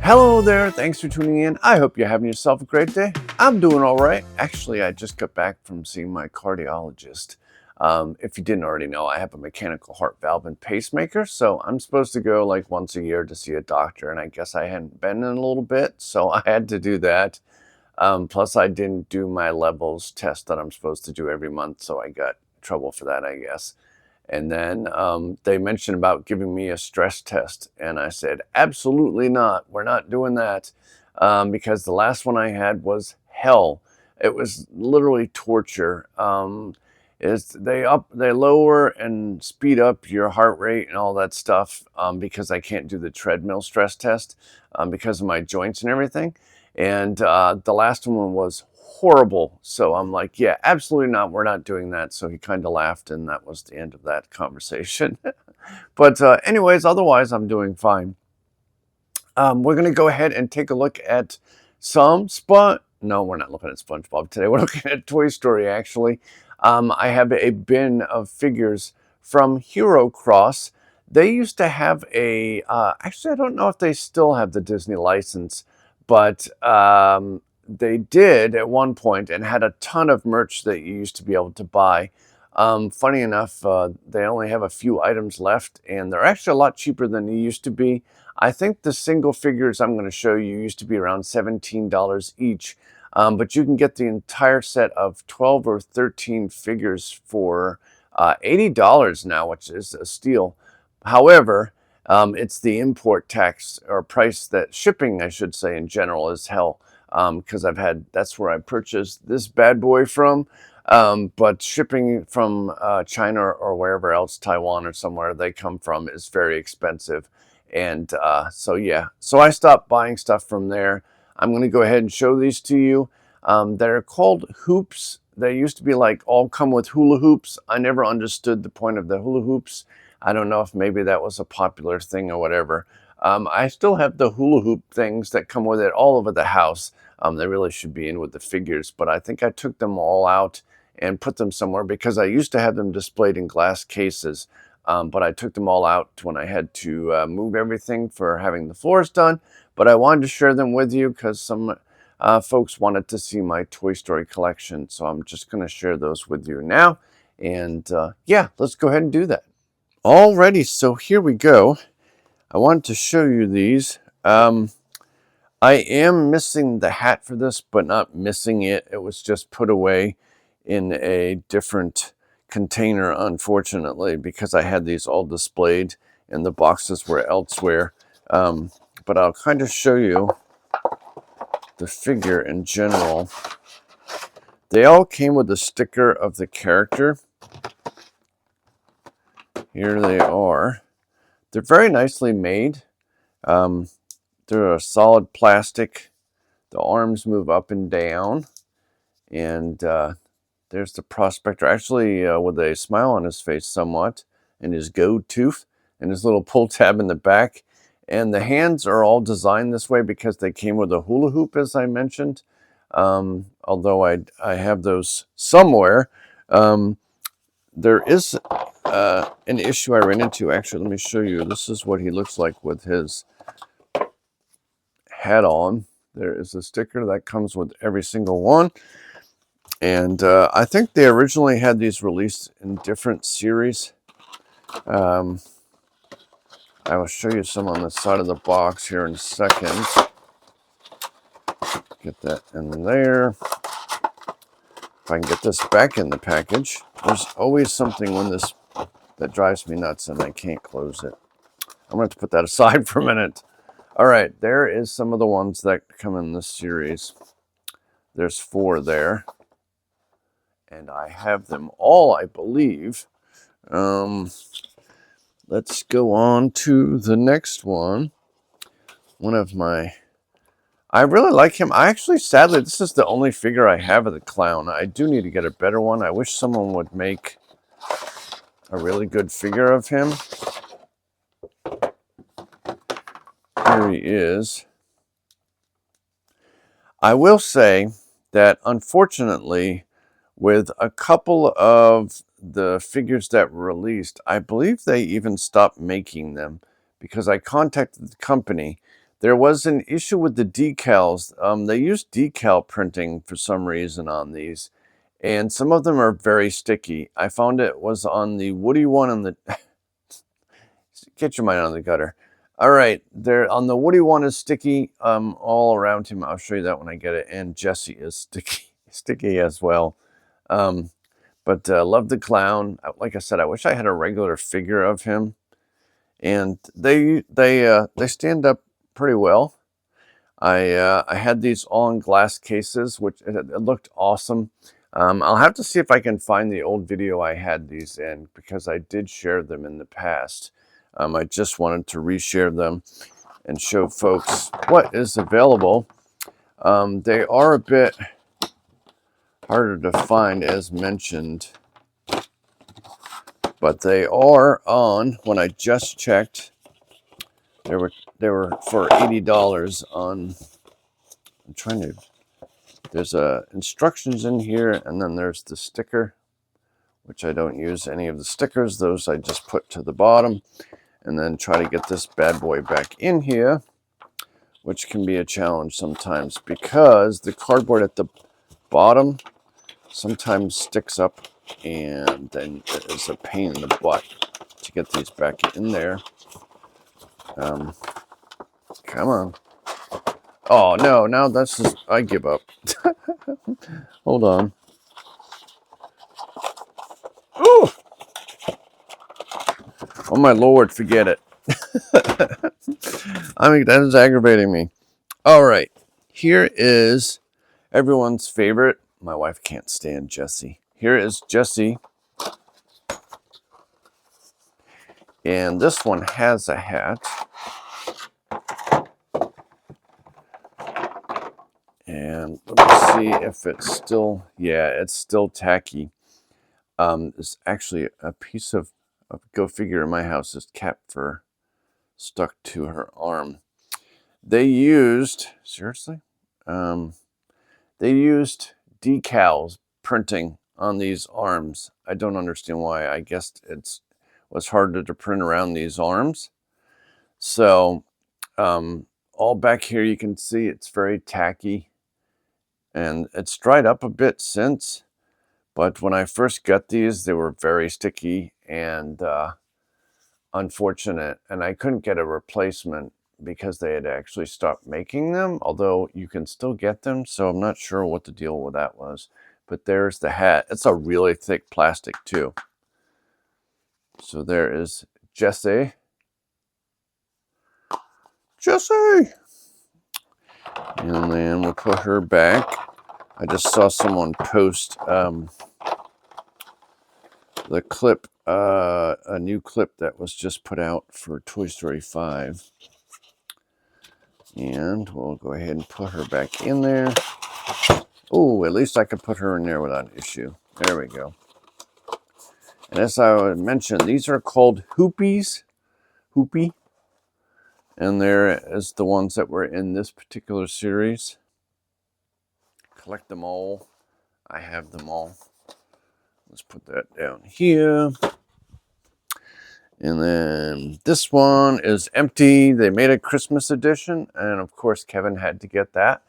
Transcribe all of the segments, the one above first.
Hello there, thanks for tuning in. I hope you're having yourself a great day. I'm doing all right. Actually, I just got back from seeing my cardiologist. If you didn't already know, I have a mechanical heart valve and pacemaker, so I'm supposed to go like once a year to see a doctor, and I guess I hadn't been in a little bit, so I had to do that. Plus, I didn't do my levels test that I'm supposed to do every month, so I got in trouble for that, I guess. And then they mentioned about giving me a stress test. And I said, absolutely not. We're not doing that. Because the last one I had was hell. It was literally torture. They lower and speed up your heart rate and all that stuff because I can't do the treadmill stress test because of my joints and everything. And the last one was horrible. So I'm like, yeah, absolutely not. We're not doing that. So he kind of laughed, and that was the end of that conversation. But anyways, otherwise, I'm doing fine. We're going to go ahead and take a look at No, we're not looking at SpongeBob today. We're looking at Toy Story, actually. I have a bin of figures from Herocross. They used to have actually, I don't know if they still have the Disney license, but they did at one point and had a ton of merch that you used to be able to buy. Funny enough, they only have a few items left, and they're actually a lot cheaper than they used to be. I think the single figures I'm going to show you used to be around $17 each, but you can get the entire set of 12 or 13 figures for $80 now, which is a steal. However, it's the import tax or price that shipping, I should say, in general is hell. Because that's where I purchased this bad boy from. But shipping from China or wherever else, Taiwan or somewhere they come from, is very expensive. And so I stopped buying stuff from there. I'm going to go ahead and show these to you. They're called hoops. They used to be like all come with hula hoops. I never understood the point of the hula hoops. I don't know if maybe that was a popular thing or whatever. I still have the hula hoop things that come with it all over the house. They really should be in with the figures, but I think I took them all out and put them somewhere because I used to have them displayed in glass cases. But I took them all out when I had to move everything for having the floors done. But I wanted to share them with you because some folks wanted to see my Toy Story collection. So I'm just going to share those with you now. And yeah, let's go ahead and do that. Alrighty, so here we go. I wanted to show you these. I am missing the hat for this, but not missing it. It was just put away in a different container, unfortunately, because I had these all displayed and the boxes were elsewhere. But I'll kind of show you the figure in general. They all came with a sticker of the character. Here they are. They're very nicely made. They're a solid plastic. The arms move up and down. And there's the prospector, actually with a smile on his face somewhat, and his gold tooth, and his little pull tab in the back. And the hands are all designed this way because they came with a hula hoop, as I mentioned. Although I have those somewhere. There is an issue I ran into. Actually, let me show you. This is what he looks like with his hat on. There is a sticker that comes with every single one. And I think they originally had these released in different series. I will show you some on the side of the box here in a second. Get that in there. If I can get this back in the package. There's always something that drives me nuts and I can't close it. I'm going to have to put that aside for a minute. All right, there is some of the ones that come in this series. There's 4 there. And I have them all, I believe. Let's go on to the next one. I really like him. Sadly, this is the only figure I have of the clown. I do need to get a better one. I wish someone would make a really good figure of him. Here he is. I will say that, unfortunately, with a couple of the figures that were released, I believe they even stopped making them because I contacted the company. There was an issue with the decals. They use decal printing for some reason on these, and some of them are very sticky. I found it was on the Woody one and the get your mind on the gutter. All right, there on the Woody one is sticky all around him. I'll show you that when I get it. And Jesse is sticky as well. But love the clown. Like I said, I wish I had a regular figure of him. And they stand up pretty well. I had these all in glass cases, which it looked awesome. I'll have to see if I can find the old video I had these in, because I did share them in the past. I just wanted to reshare them and show folks what is available. They are a bit harder to find, as mentioned, but they are on, when I just checked, they were for $80 on. I'm trying to, there's instructions in here, and then there's the sticker, which I don't use any of the stickers. Those I just put to the bottom, and then try to get this bad boy back in here, which can be a challenge sometimes because the cardboard at the bottom sometimes sticks up, and then it is a pain in the butt to get these back in there. Come on. Oh no, now that's just, I give up. Hold on. Ooh! Oh my Lord, forget it. I mean, that is aggravating me. All right, here is everyone's favorite. My wife can't stand Jesse. Here is Jesse. And this one has a hat. And let me see if it's still, yeah, it's still tacky. It's actually a piece of go figure in my house is cat fur stuck to her arm. They used, seriously? They used decals printing on these arms. I don't understand why. I guess it was harder to print around these arms. So all back here you can see it's very tacky, and it's dried up a bit since, but when I first got these, they were very sticky and unfortunate, and I couldn't get a replacement because they had actually stopped making them, although you can still get them, so I'm not sure what the deal with that was. But there's the hat. It's a really thick plastic too. So there is Jesse. Jesse! And then we'll put her back. I just saw someone post the clip, a new clip that was just put out for Toy Story 5. And we'll go ahead and put her back in there. Oh, at least I could put her in there without an issue. There we go. And as I mentioned, these are called Hoopies. Hoopy. And there is the ones that were in this particular series. Collect them all. I have them all. Let's put that down here. And then this one is empty. They made a Christmas edition. And of course, Kevin had to get that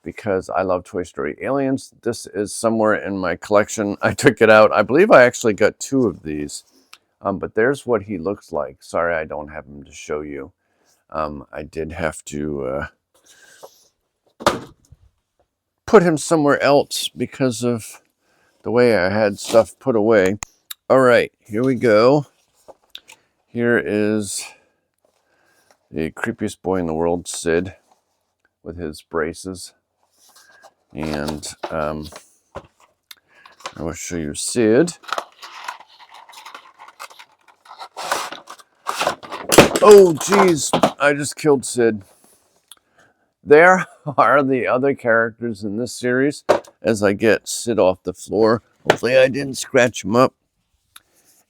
because I love Toy Story Aliens. This is somewhere in my collection. I took it out. I believe I actually got 2 of these. But there's what he looks like. Sorry, I don't have him to show you. I did have to put him somewhere else because of the way I had stuff put away. All right, here we go. Here is the creepiest boy in the world, Sid, with his braces. And I will show you Sid. Oh, geez, I just killed Sid. There are the other characters in this series as I get Sid off the floor. Hopefully I didn't scratch him up.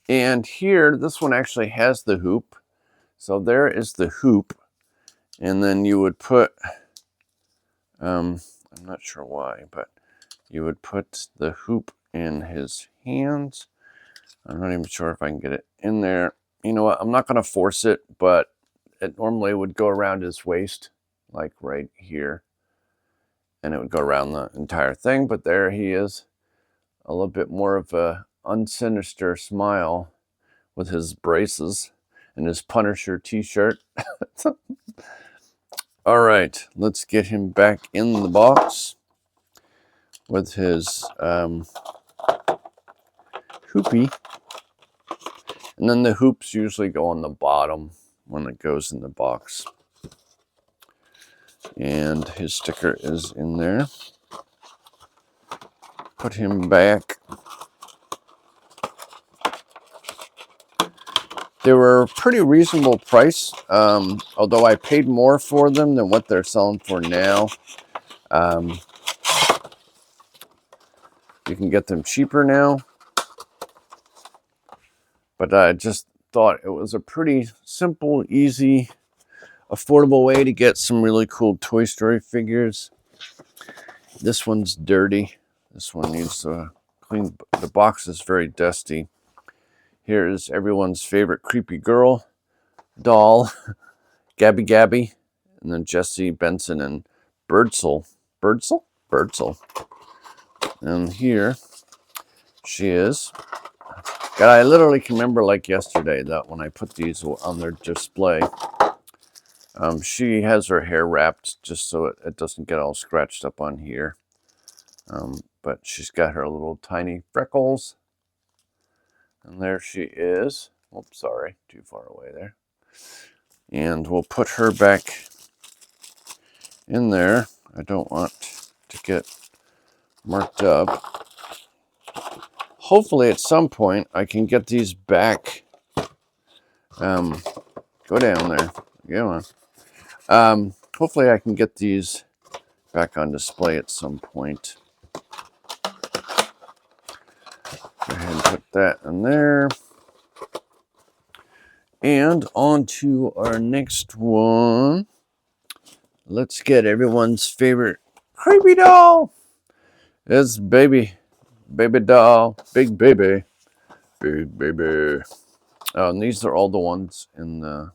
And here, this one actually has the hoop. So there is the hoop. And then you would put, I'm not sure why, but you would put the hoop in his hands. I'm not even sure if I can get it in there. You know what? I'm not going to force it, but it normally would go around his waist. like right here. And it would go around the entire thing, but there he is. A little bit more of a unsinister smile with his braces and his Punisher t-shirt. All right, let's get him back in the box with his Hoopy. And then the hoops usually go on the bottom when it goes in the box. And his sticker is in there. Put him back. They were a pretty reasonable price, although I paid more for them than what they're selling for now. You can get them cheaper now. But I just thought it was a pretty simple, easy, affordable way to get some really cool Toy Story figures. This one's dirty. This one needs to clean. The box is very dusty. Here is everyone's favorite creepy girl doll, Gabby, and then Jesse, Benson, and Birdsell. Birdsell. And here she is. God, I literally can remember like yesterday that when I put these on their display. She has her hair wrapped just so it doesn't get all scratched up on here. But she's got her little tiny freckles. And there she is. Oops, sorry, too far away there. And we'll put her back in there. I don't want to get marked up. Hopefully at some point I can get these back. Go down there. Go on. Hopefully I can get these back on display at some point. Go ahead and put that in there. And on to our next one. Let's get everyone's favorite creepy doll. It's baby doll, big baby. Oh, and these are all the ones in the...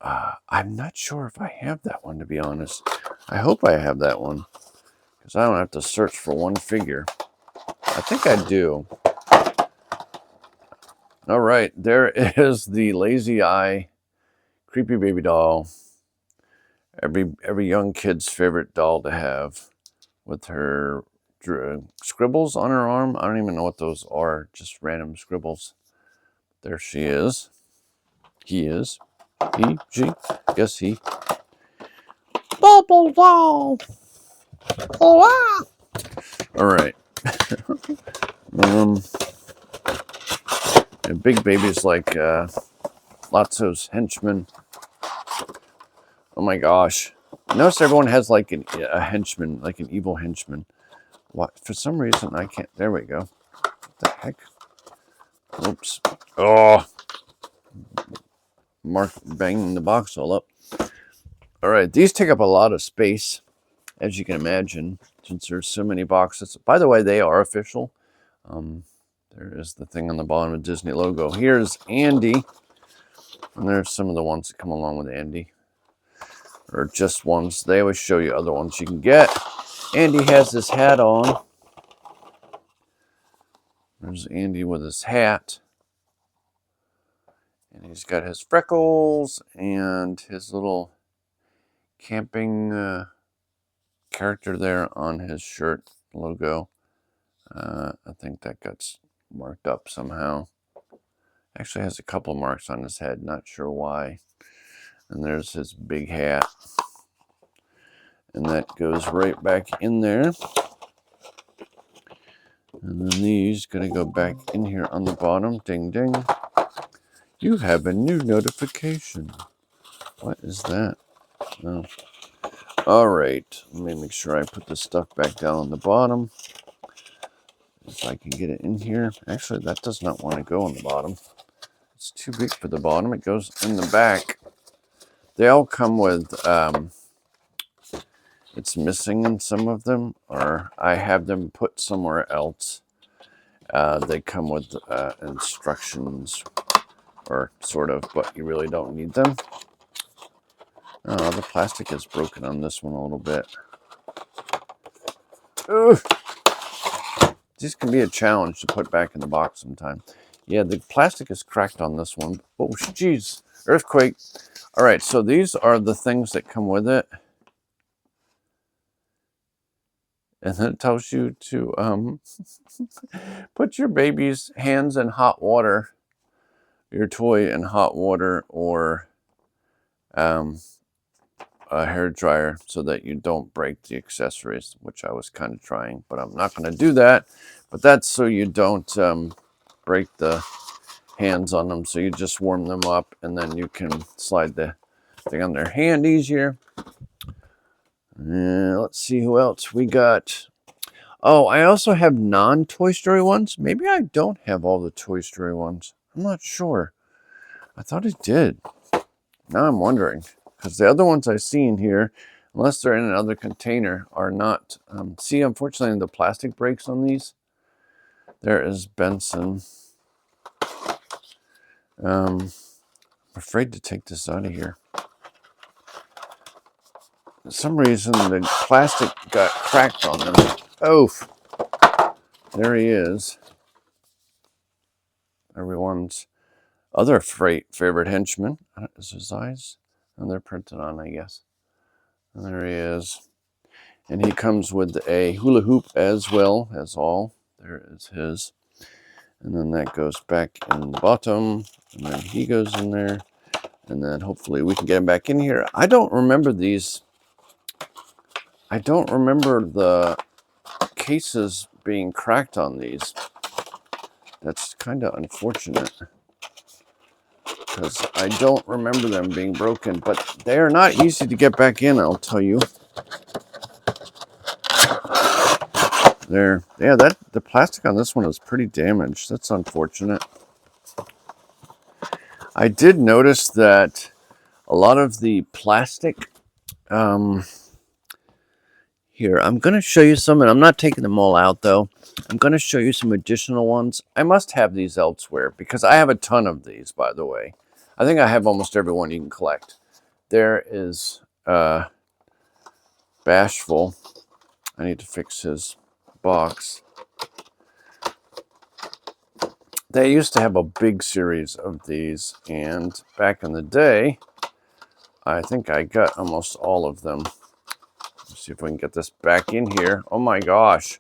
I'm not sure if I have that one, to be honest. I hope I have that one, because I don't have to search for one figure. I think I do. All right, there is the Lazy Eye creepy baby doll. Every young kid's favorite doll to have, with her scribbles on her arm. I don't even know what those are, just random scribbles. There she is. He is. He, she, guess he. Bubble doll. Oh, ah. All right. And big baby's like Lotso's henchman. Oh my gosh. Notice everyone has like a henchman, like an evil henchman. What? For some reason I can't. There we go. What the heck? Oops. Oh. Mark banging the box all up. All right. These take up a lot of space, as you can imagine, since there's so many boxes. By the way, they are official. There is the thing on the bottom of the Disney logo. Here's Andy. And there's some of the ones that come along with Andy. Or just ones. They always show you other ones you can get. Andy has his hat on. There's Andy with his hat. And he's got his freckles and his little camping character there on his shirt logo. I think that got marked up somehow. Actually has a couple marks on his head, not sure why. And there's his big hat. And that goes right back in there. And then these gonna go back in here on the bottom. Ding ding. You have a new notification. What is that? Oh. All right. Let me make sure I put the stuff back down on the bottom. If I can get it in here. Actually, that does not want to go on the bottom. It's too big for the bottom. It goes in the back. They all come with, it's missing in some of them, or I have them put somewhere else. They come with instructions, or sort of, but you really don't need them. Oh, the plastic is broken on this one a little bit. Ugh. This can be a challenge to put back in the box sometime. Yeah, the plastic is cracked on this one. Oh, jeez. Earthquake. All right, so these are the things that come with it. And then it tells you to put your baby's hands in hot water, your toy in hot water, or a hair dryer so that you don't break the accessories, which I was kind of trying, but I'm not going to do that. But that's so you don't break the hands on them. So you just warm them up and then you can slide the thing on their hand easier. Let's see who else we got. Oh, I also have non-Toy Story ones. Maybe I don't have all the Toy Story ones. I'm not sure. I thought I did. Now I'm wondering. Because the other ones I've seen here, unless they're in another container, are not. See, unfortunately, the plastic breaks on these. There is Benson. I'm afraid to take this out of here. For some reason, the plastic got cracked on them. Oh, there he is. Everyone's other favorite henchman. Is his eyes? And they're printed on, I guess. And there he is. And he comes with a hula hoop as well as all. There is his. And then that goes back in the bottom. And then he goes in there. And then hopefully we can get him back in here. I don't remember these. I don't remember the cases being cracked on these. That's kind of unfortunate. Because I don't remember them being broken. But they are not easy to get back in, I'll tell you. There. Yeah, the plastic on this one is pretty damaged. That's unfortunate. I did notice that a lot of the plastic here, I'm going to show you some, and I'm not taking them all out though. I'm going to show you some additional ones. I must have these elsewhere because I have a ton of these, by the way. I think I have almost every one you can collect. There is Bashful. I need to fix his box. They used to have a big series of these, and back in the day, I think I got almost all of them. Let's see if we can get this back in here. Oh my gosh.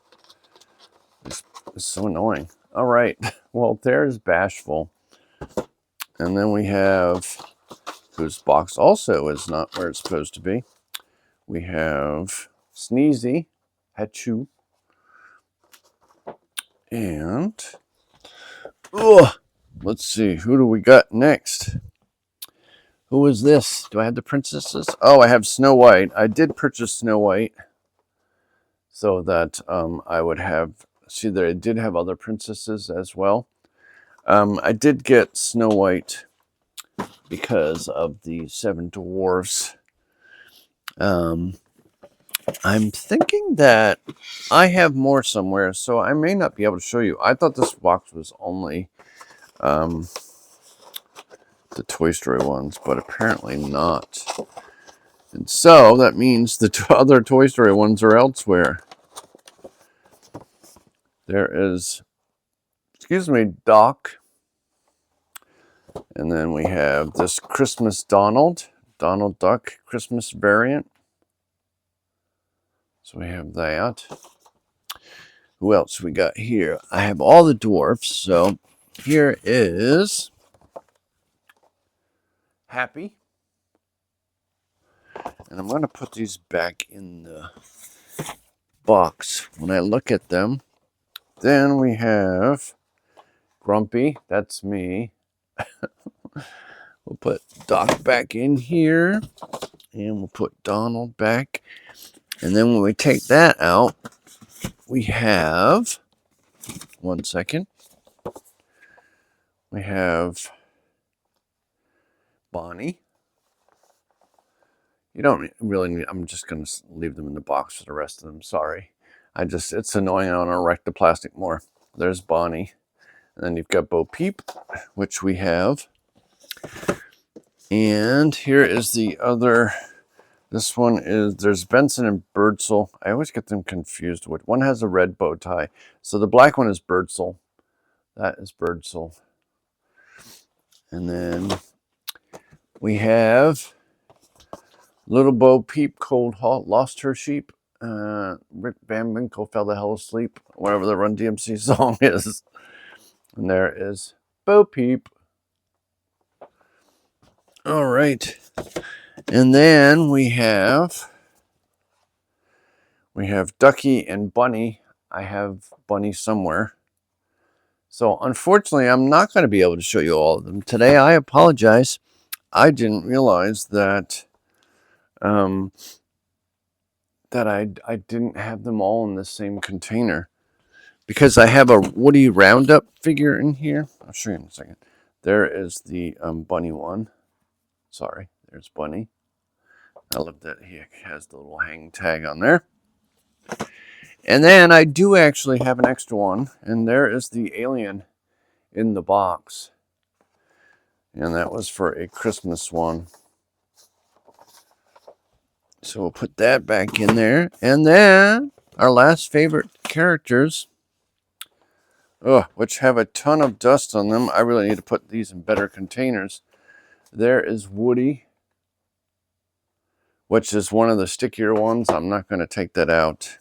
This is so annoying. All right. Well, there's Bashful. And then we have, whose box also is not where it's supposed to be. We have Sneezy, Hachu. And, let's see, who do we got next? Who is this? Do I have the princesses? Oh, I have Snow White. I did purchase Snow White so that I would have, see that I did have other princesses as well. I did get Snow White because of the 7 dwarfs. I'm thinking that I have more somewhere, so I may not be able to show you. I thought this box was only the Toy Story ones, but apparently not. And so that means the other Toy Story ones are elsewhere. There is, excuse me, Doc. And then we have this Christmas Donald Duck Christmas variant. So we have that. Who else we got here? I have all the dwarfs. So here is Happy. And I'm going to put these back in the box when I look at them. Then we have Grumpy. That's me. We'll put Doc back in here. And we'll put Donald back. And then when we take that out, we have, one second, we have Bonnie. You don't really need, I'm just going to leave them in the box for the rest of them. Sorry. It's annoying. I want to wreck the plastic more. There's Bonnie. And then you've got Bo Peep, which we have. And here is the other This one is, there's Benson and Birdsell. I always get them confused. One has a red bow tie. So the black one is Birdsell. That is Birdsell. And then we have Little Bo Peep, Cold Halt, Lost Her Sheep. Rick Van Winkle Fell the Hell Asleep, whatever the Run DMC song is. And there is Bo Peep. All right. And then we have Ducky and Bunny. I have Bunny somewhere. So unfortunately, I'm not going to be able to show you all of them today. I apologize. I didn't realize that that I didn't have them all in the same container, because I have a Woody Roundup figure in here. I'll show you in a second. There is the Bunny one. Sorry, there's Bunny. I love that he has the little hang tag on there. And then I do actually have an extra one, and there is the alien in the box. And that was for a Christmas one. So we'll put that back in there. And then our last favorite characters, which have a ton of dust on them. I really need to put these in better containers. There is Woody, which is one of the stickier ones. I'm not going to take that out.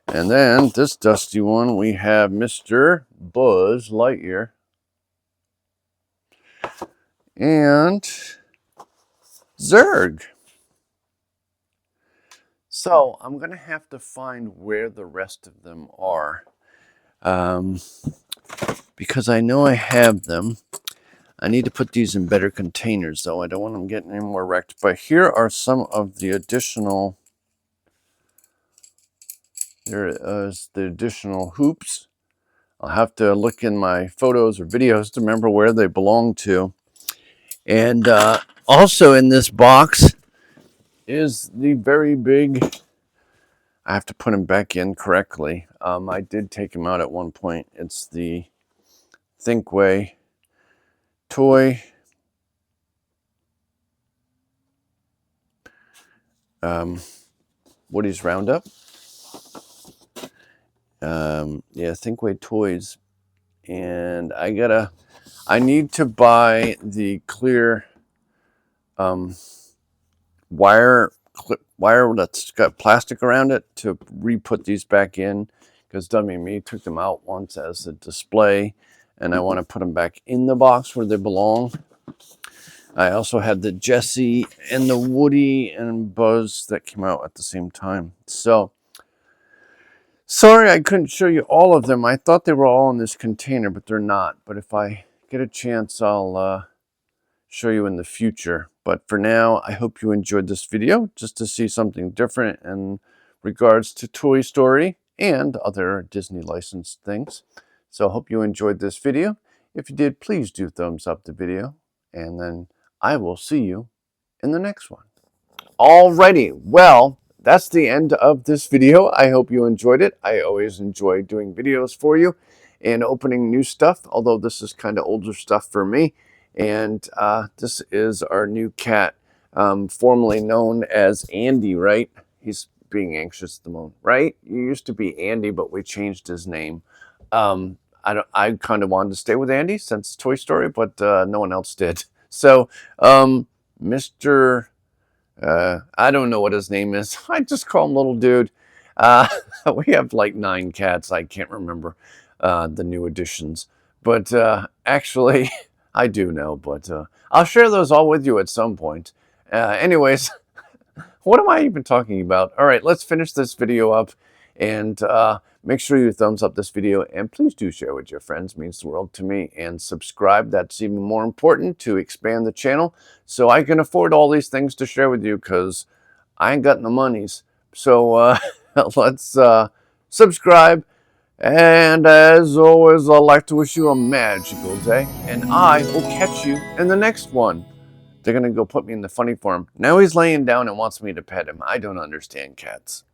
And then this dusty one, we have Mr. Buzz Lightyear. And Zurg. So I'm going to have to find where the rest of them are. Because I know I have them. I need to put these in better containers, though. I don't want them getting any more wrecked. But here are some of the additional... There is the additional hoops. I'll have to look in my photos or videos to remember where they belong to. And also in this box is the very big... I have to put them back in correctly. I did take them out at one point. It's the Thinkway toy. Woody's Roundup. Yeah, Thinkway toys. And I need to buy the clear wire that's got plastic around it to re-put these back in, because Dummy and Me took them out once as a display, and I want to put them back in the box where they belong. I also had the Jessie and the Woody and Buzz that came out at the same time. So sorry I couldn't show you all of them. I thought they were all in this container, but they're not. But if I get a chance, I'll show you in the future. But for now, I hope you enjoyed this video, just to see something different in regards to Toy Story and other Disney licensed things. So I hope you enjoyed this video. If you did, please do thumbs up the video, and then I will see you in the next one. Alrighty, well, that's the end of this video. I hope you enjoyed it. I always enjoy doing videos for you and opening new stuff, although this is kind of older stuff for me. And this is our new cat, formerly known as Andy, right? He's being anxious at the moment, right? You used to be Andy, but we changed his name. I kind of wanted to stay with Andy since Toy Story, but no one else did. So, Mr. I don't know what his name is. I just call him Little Dude. We have like 9 cats. I can't remember the new additions. But actually... I do know, but I'll share those all with you at some point. Anyways, what am I even talking about? All right, let's finish this video up, and make sure you thumbs up this video, and please do share with your friends. It means the world to me. And subscribe. That's even more important to expand the channel, so I can afford all these things to share with you, because I ain't got no monies. So let's subscribe. And as always, I'd like to wish you a magical day, and I will catch you in the next one. They're going to go put me in the funny form. Now he's laying down and wants me to pet him. I don't understand cats.